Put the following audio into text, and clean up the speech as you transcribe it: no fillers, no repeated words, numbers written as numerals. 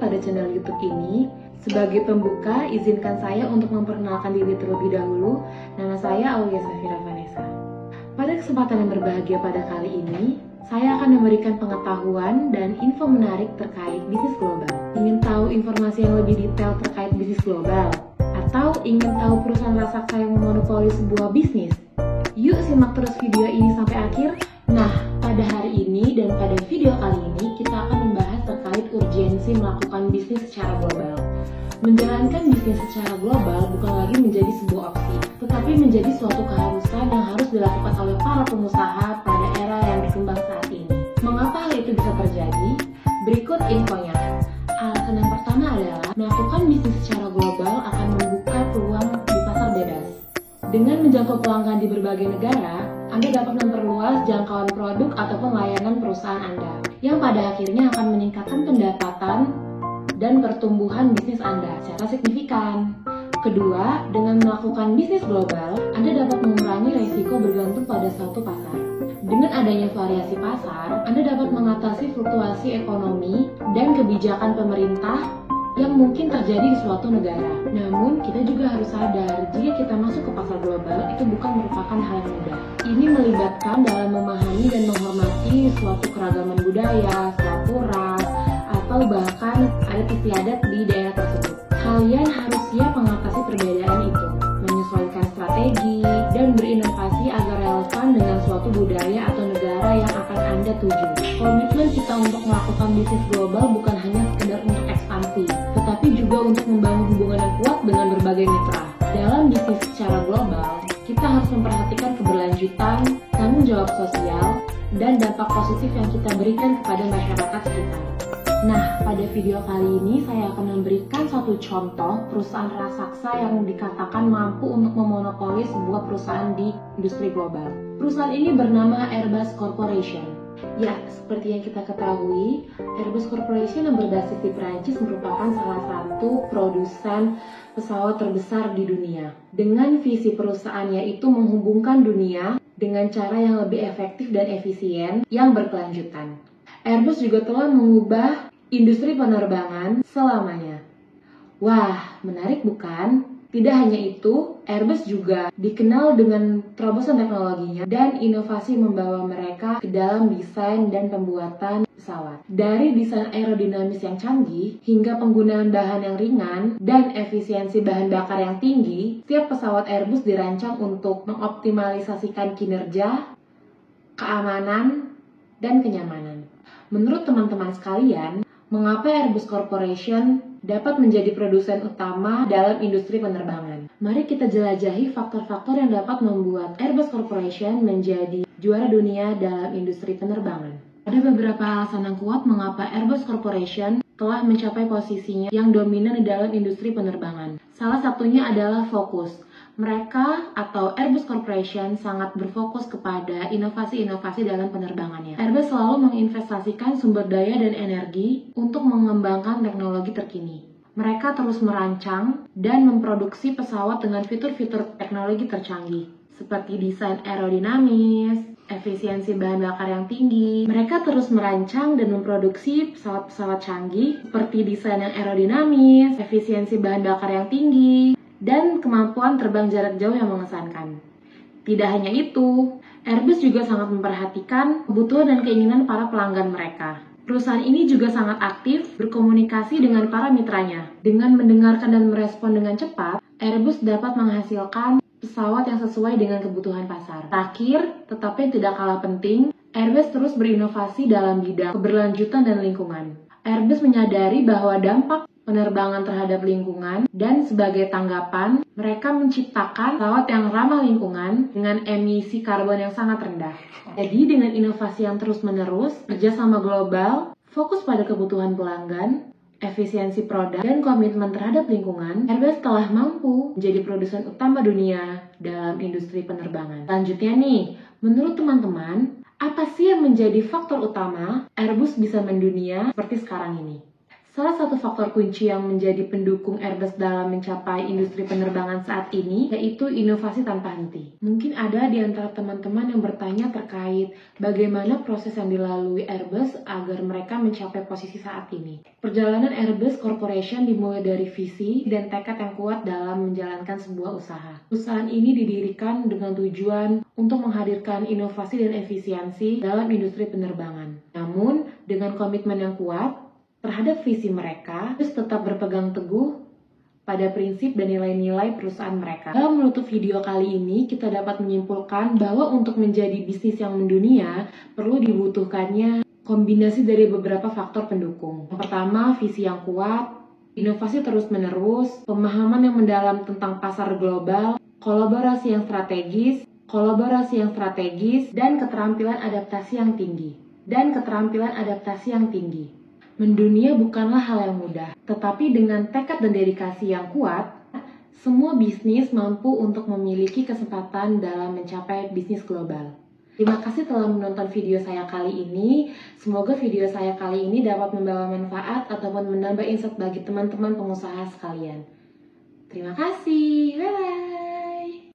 pada channel YouTube ini. Sebagai pembuka, izinkan saya untuk memperkenalkan diri terlebih dahulu. Nama saya Aulia Safira Vanessa. Pada kesempatan yang berbahagia pada kali ini, saya akan memberikan pengetahuan dan info menarik terkait bisnis global. Ingin tahu informasi yang lebih detail terkait bisnis global? Atau ingin tahu perusahaan raksasa yang memonopoli sebuah bisnis? Yuk simak terus video ini sampai akhir. Nah, pada hari ini dan pada video kali ini kita akan membahas terkait urgensi melakukan bisnis secara global. Menjalankan bisnis secara global bukan lagi menjadi sebuah opsi, tetapi menjadi suatu keharusan yang harus dilakukan oleh para pengusaha pada era yang berkembang saat ini. Mengapa hal itu bisa terjadi? Berikut infonya. Alasan yang pertama adalah melakukan bisnis secara global akan membuka peluang di pasar bebas. Dengan menjangkau pelanggan di berbagai negara, Anda dapat memperluas jangkauan produk ataupun layanan perusahaan Anda, yang pada akhirnya akan meningkatkan pendapatan dan pertumbuhan bisnis Anda secara signifikan. Kedua, dengan melakukan bisnis global, Anda dapat mengurangi risiko bergantung pada suatu pasar. Dengan adanya variasi pasar, Anda dapat mengatasi fluktuasi ekonomi dan kebijakan pemerintah yang mungkin terjadi di suatu negara. Namun, kita juga harus sadar, jika kita masuk ke pasar global, itu bukan merupakan hal yang mudah. Ini melibatkan dalam memahami dan menghormati suatu keragaman budaya, suatu ras, atau bahkan adat istiadat di daerah tersebut. Kalian harus siap mengatasi perbedaan itu, menyesuaikan strategi, dan berinovasi agar relevan dengan suatu budaya atau negara yang akan Anda tuju. Komitmen kita untuk melakukan bisnis global bukan hanya sekedar untuk ekspansi, tetapi juga untuk membangun hubungan yang kuat dengan berbagai mitra. Dalam bisnis secara global, kita harus memperhatikan keberlanjutan, tanggung jawab sosial, dan dampak positif yang kita berikan kepada masyarakat sekitar. Nah, pada video kali ini saya akan memberikan satu contoh perusahaan raksasa yang dikatakan mampu untuk memonopoli sebuah perusahaan di industri global. Perusahaan ini bernama Airbus Corporation. Ya, seperti yang kita ketahui, Airbus Corporation yang berbasis di Prancis merupakan salah satu produsen pesawat terbesar di dunia. Dengan visi perusahaannya itu menghubungkan dunia dengan cara yang lebih efektif dan efisien yang berkelanjutan. Airbus juga telah mengubah industri penerbangan selamanya. Wah, menarik bukan? Tidak hanya itu, Airbus juga dikenal dengan terobosan teknologinya dan inovasi membawa mereka ke dalam desain dan pembuatan pesawat. Dari desain aerodinamis yang canggih hingga penggunaan bahan yang ringan dan efisiensi bahan bakar yang tinggi, setiap pesawat Airbus dirancang untuk mengoptimalisasikan kinerja, keamanan, dan kenyamanan. Menurut teman-teman sekalian, mengapa Airbus Corporation dapat menjadi produsen utama dalam industri penerbangan? Mari kita jelajahi faktor-faktor yang dapat membuat Airbus Corporation menjadi juara dunia dalam industri penerbangan. Ada beberapa alasan yang kuat mengapa Airbus Corporation telah mencapai posisinya yang dominan di dalam industri penerbangan. Salah satunya adalah fokus. Mereka atau Airbus Corporation sangat berfokus kepada inovasi-inovasi dalam penerbangannya. Airbus selalu menginvestasikan sumber daya dan energi untuk mengembangkan teknologi terkini. Mereka terus merancang dan memproduksi pesawat dengan fitur-fitur teknologi tercanggih, seperti desain aerodinamis, efisiensi bahan bakar yang tinggi. Mereka terus merancang dan memproduksi pesawat-pesawat canggih, seperti desain yang aerodinamis, efisiensi bahan bakar yang tinggi, dan kemampuan terbang jarak jauh yang mengesankan. Tidak hanya itu, Airbus juga sangat memperhatikan kebutuhan dan keinginan para pelanggan mereka. Perusahaan ini juga sangat aktif berkomunikasi dengan para mitranya. Dengan mendengarkan dan merespon dengan cepat, Airbus dapat menghasilkan pesawat yang sesuai dengan kebutuhan pasar. Terakhir, tetapi tidak kalah penting, Airbus terus berinovasi dalam bidang keberlanjutan dan lingkungan. Airbus menyadari bahwa dampak penerbangan terhadap lingkungan, dan sebagai tanggapan, mereka menciptakan pesawat yang ramah lingkungan dengan emisi karbon yang sangat rendah. Jadi dengan inovasi yang terus-menerus, kerjasama global, fokus pada kebutuhan pelanggan, efisiensi produk, dan komitmen terhadap lingkungan, Airbus telah mampu menjadi produsen utama dunia dalam industri penerbangan. Selanjutnya nih, menurut teman-teman, apa sih yang menjadi faktor utama Airbus bisa mendunia seperti sekarang ini? Salah satu faktor kunci yang menjadi pendukung Airbus dalam mencapai industri penerbangan saat ini yaitu inovasi tanpa henti. Mungkin ada di antara teman-teman yang bertanya terkait bagaimana proses yang dilalui Airbus agar mereka mencapai posisi saat ini. Perjalanan Airbus Corporation dimulai dari visi dan tekad yang kuat dalam menjalankan sebuah usaha. Perusahaan ini didirikan dengan tujuan untuk menghadirkan inovasi dan efisiensi dalam industri penerbangan. Namun, dengan komitmen yang kuat terhadap visi mereka, terus tetap berpegang teguh pada prinsip dan nilai-nilai perusahaan mereka. Dalam menutup video kali ini, kita dapat menyimpulkan bahwa untuk menjadi bisnis yang mendunia, perlu dibutuhkannya kombinasi dari beberapa faktor pendukung. Yang pertama, visi yang kuat, inovasi terus-menerus, pemahaman yang mendalam tentang pasar global, kolaborasi yang strategis, dan keterampilan adaptasi yang tinggi. Mendunia bukanlah hal yang mudah, tetapi dengan tekad dan dedikasi yang kuat, semua bisnis mampu untuk memiliki kesempatan dalam mencapai bisnis global. Terima kasih telah menonton video saya kali ini. Semoga video saya kali ini dapat membawa manfaat ataupun menambah insight bagi teman-teman pengusaha sekalian. Terima kasih. Bye-bye.